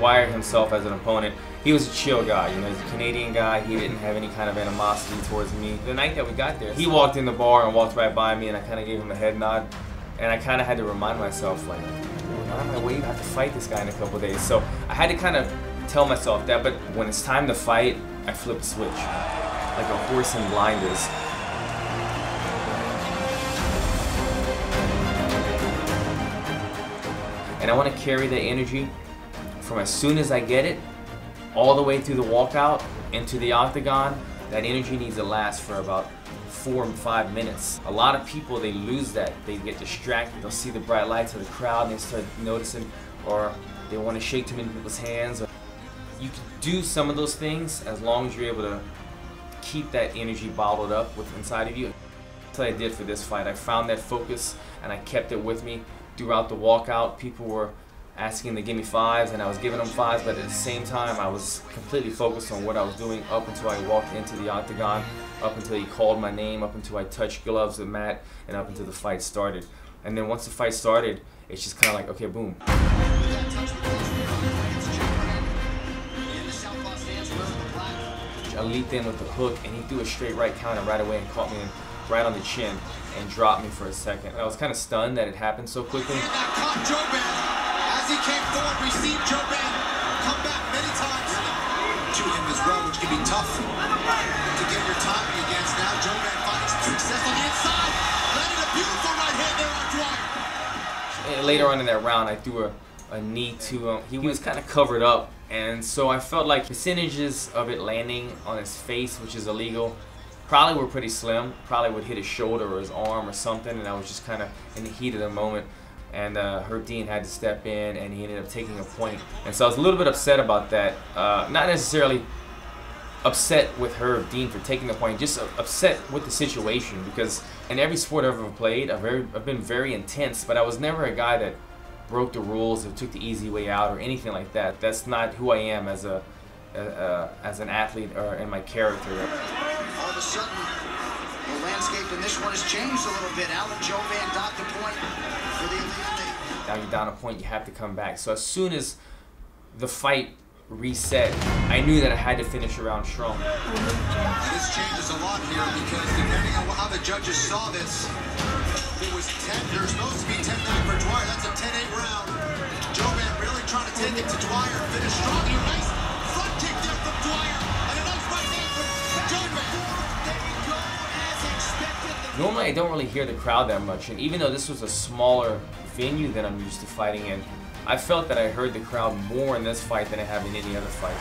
Dwyer himself as an opponent, he was a chill guy. You know, he's a Canadian guy. He didn't have any kind of animosity towards me. The night that we got there, he walked in the bar and walked right by me, and I kind of gave him a head nod. And I kind of had to remind myself, like, I'm on my way, I have to fight this guy in a couple days. So I had to kind of tell myself that, but when it's time to fight, I flip a switch, like a horse in blinders. And I want to carry that energy from as soon as I get it, all the way through the walkout into the octagon. That energy needs to last for about 4 or 5 minutes. A lot of people, they lose that. They get distracted. They'll see the bright lights of the crowd and they start noticing, or they want to shake too many people's hands. You can do some of those things as long as you're able to keep that energy bottled up inside of you. That's what I did for this fight. I found that focus and I kept it with me throughout the walkout. People were asking to give me 5s and I was giving them 5s, but at the same time I was completely focused on what I was doing up until I walked into the octagon, up until he called my name, up until I touched gloves with Matt, and up until the fight started. And then once the fight started, it's just kind of like, okay, boom. I leaped in with the hook and he threw a straight right counter right away and caught me right on the chin and dropped me for a second. I was kind of stunned that it happened so quickly. As he came forward, received Joban, come back many times to him as well, which can be tough to get your timing against. Now Joban finds success on the inside, landed a beautiful right hand there on Dwyer. And later on in that round, I threw a knee to him. He was kind of covered up, and so I felt like percentages of it landing on his face, which is illegal, probably were pretty slim. Probably would hit his shoulder or his arm or something, and I was just kind of in the heat of the moment. And Herb Dean had to step in, and he ended up taking a point. And so I was a little bit upset about that. Not necessarily upset with Herb Dean for taking the point, just upset with the situation, because in every sport I've ever played, I've been very intense, but I was never a guy that broke the rules or took the easy way out or anything like that. That's not who I am as an athlete or in my character. All of a sudden, the landscape in this one has changed a little bit. Alan Joban got the point for the eliminate. Now you're down a point, you have to come back. So as soon as the fight reset, I knew that I had to finish around strong. This changes a lot here because depending on how the judges saw this, it was 10. There's supposed to be 10-9 for Dwyer. That's a 10-8 round. Joban really trying to take it to Dwyer. Finish strong. A nice front kick there from Dwyer. And a nice right hand from Joban. There we go, as expected. Normally I don't really hear the crowd that much, and even though this was a smaller venue than I'm used to fighting in, I felt that I heard the crowd more in this fight than I have in any other fight.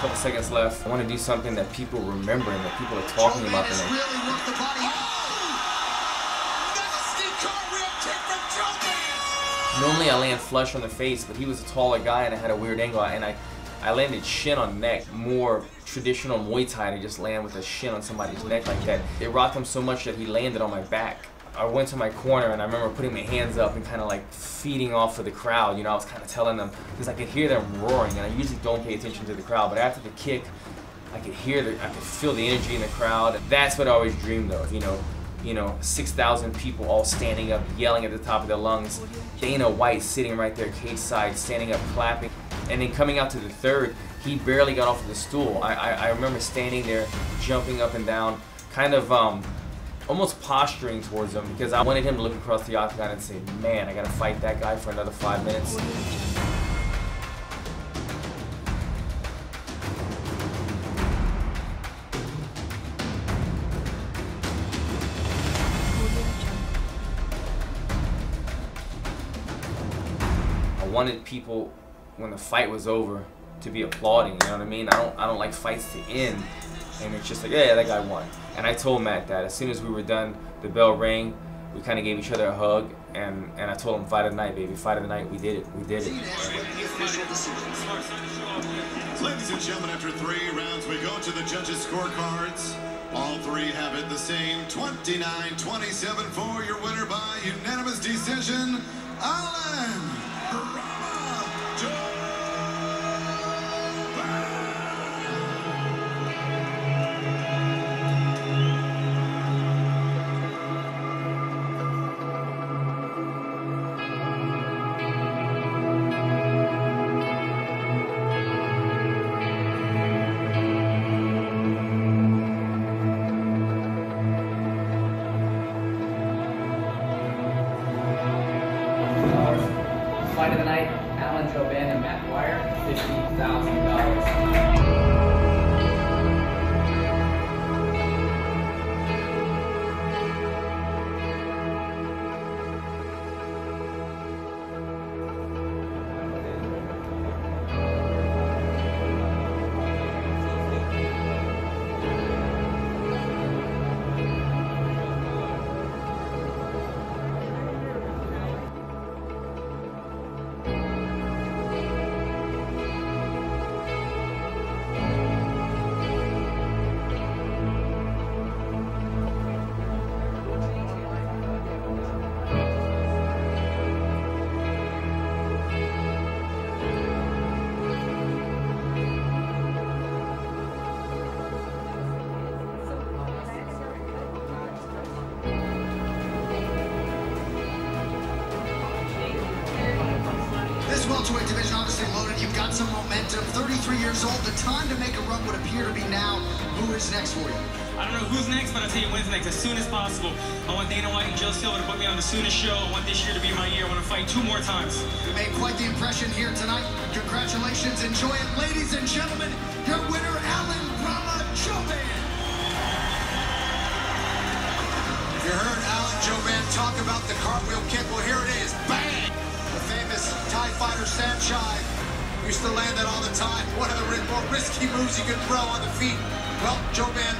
Couple seconds left. I want to do something that people remember and that people are talking about tonight. Normally I land flush on the face, but he was a taller guy and I had a weird angle, and I landed shin on neck. More traditional Muay Thai to just land with a shin on somebody's neck like that. It rocked him so much that he landed on my back. I went to my corner and I remember putting my hands up and kind of like feeding off of the crowd. You know, I was kind of telling them, because I could hear them roaring, and I usually don't pay attention to the crowd, but after the kick, I could feel the energy in the crowd. That's what I always dreamed of, you know, 6,000 people all standing up, yelling at the top of their lungs. Dana White sitting right there cage side, standing up, clapping. And then coming out to the third, he barely got off of the stool. I remember standing there, jumping up and down, kind of almost posturing towards him, because I wanted him to look across the octagon and say, man, I gotta fight that guy for another 5 minutes. I wanted people, when the fight was over, to be applauding, you know what I mean? I don't like fights to end and it's just like, yeah, that guy won. And I told Matt that as soon as we were done, the bell rang, we kind of gave each other a hug, and I told him, fight of the night, baby, fight of the night. We did it. We did it. Ladies and gentlemen, after 3 rounds, we go to the judges' scorecards. All 3 there you have it, the same 29-27 for your winner by unanimous decision, Alan Brahma. Fight of the night, Alan Joban and Matt Dwyer, $50,000. This welterweight division obviously loaded. You've got some momentum. 33 years old. The time to make a run would appear to be now. Who is next for you? I don't know who's next, but I'll tell you when's next as soon as possible. I want Dana White and Joe Silva to put me on the soonest show. I want this year to be my year. I want to fight 2 more times. You made quite the impression here tonight. Congratulations. Enjoy it. Ladies and gentlemen, your winner, Alan Brahma Joban. You heard Alan Joban talk about the cartwheel kick. Well, here it is. Bang! The famous Thai fighter Saenchai used to land that all the time. One of the more risky moves you could throw on the feet. Well, Joban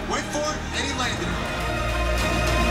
went for it, and he landed it.